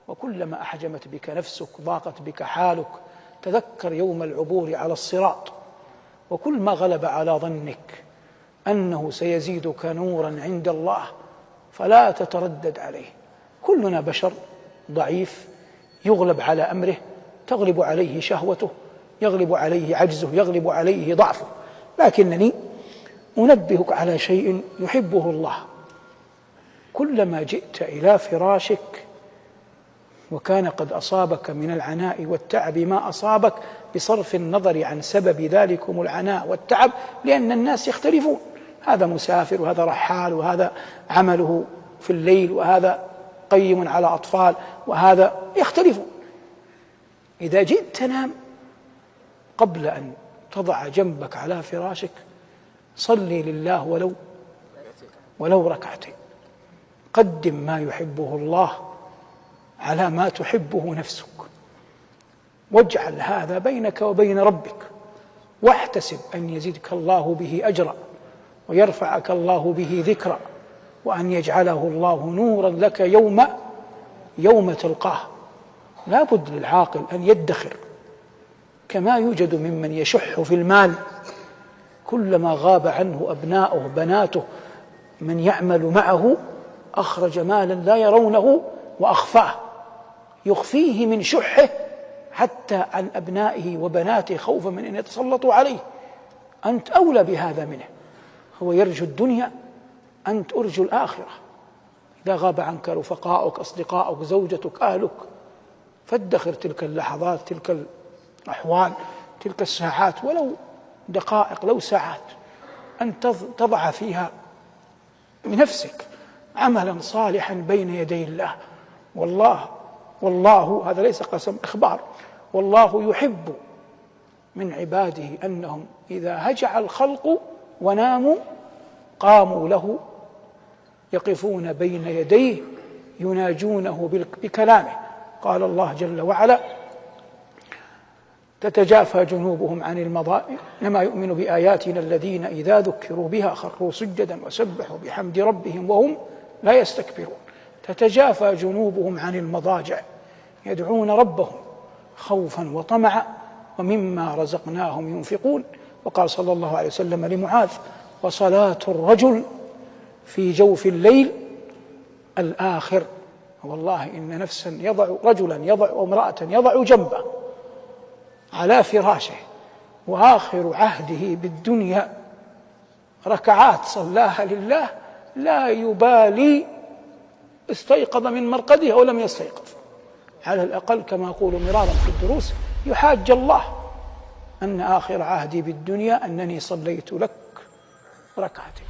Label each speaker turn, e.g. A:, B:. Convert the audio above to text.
A: وكلما أحجمت بك نفسك ضاقت بك حالك. تذكر يوم العبور على الصراط، وكل ما غلب على ظنك أنه سيزيدك نورا عند الله فلا تتردد عليه. كلنا بشر ضعيف يغلب على أمره، تغلب عليه شهوته، يغلب عليه عجزه، يغلب عليه ضعفه، لكنني أنبهك على شيء يحبه الله. كلما جئت إلى فراشك وكان قد أصابك من العناء والتعب ما أصابك، بصرف النظر عن سبب ذلكم العناء والتعب، لأن الناس يختلفون، هذا مسافر وهذا رحال وهذا عمله في الليل وهذا قيم على أطفال وهذا يختلفون. إذا جئت تنام قبل أن تضع جنبك على فراشك صلي لله ولو ركعتين. قدم ما يحبه الله على ما تحبه نفسك، واجعل هذا بينك وبين ربك، واحتسب أن يزيدك الله به أجرا ويرفعك الله به ذكرا، وأن يجعله الله نورا لك يوم تلقاه. لا بد للعاقل أن يدخر، كما يوجد ممن يشح في المال، كلما غاب عنه أبناؤه بناته من يعمل معه أخرج مالا لا يرونه وأخفاه، يخفيه من شحه حتى عن أبنائه وبناته خوفا من أن يتسلطوا عليه. أنت أولى بهذا منه، هو يرجو الدنيا، أنت أرجو الآخرة. إذا غاب عنك رفقاؤك أصدقاؤك زوجتك أهلك فادخر تلك اللحظات، تلك الأحوال، تلك الساعات، ولو دقائق لو ساعات، أن تضع فيها بنفسك عملا صالحا بين يدي الله. والله هذا ليس قسم، إخبار. والله يحب من عباده أنهم إذا هجع الخلق وناموا قاموا له يقفون بين يديه يناجونه بكلامه. قال الله جل وعلا: تتجافى جنوبهم عن المضاجع إنما يؤمن بآياتنا الذين إذا ذكروا بها خروا سجدا وسبحوا بحمد ربهم وهم لا يستكبرون. تتجافى جنوبهم عن المضاجع يدعون ربهم خوفا وطمعا ومما رزقناهم ينفقون. وقال صلى الله عليه وسلم لمعاذ: وصلاة الرجل في جوف الليل الآخر. والله إن نفسا رجلا أو امرأة يضع جنبه على فراشه وآخر عهده بالدنيا ركعات صلاها لله لا يبالي استيقظ من مرقده أو لم يستيقظ، على الأقل كما أقول مرارا في الدروس يحاج الله أن آخر عهدي بالدنيا أنني صليت لك ركعتين.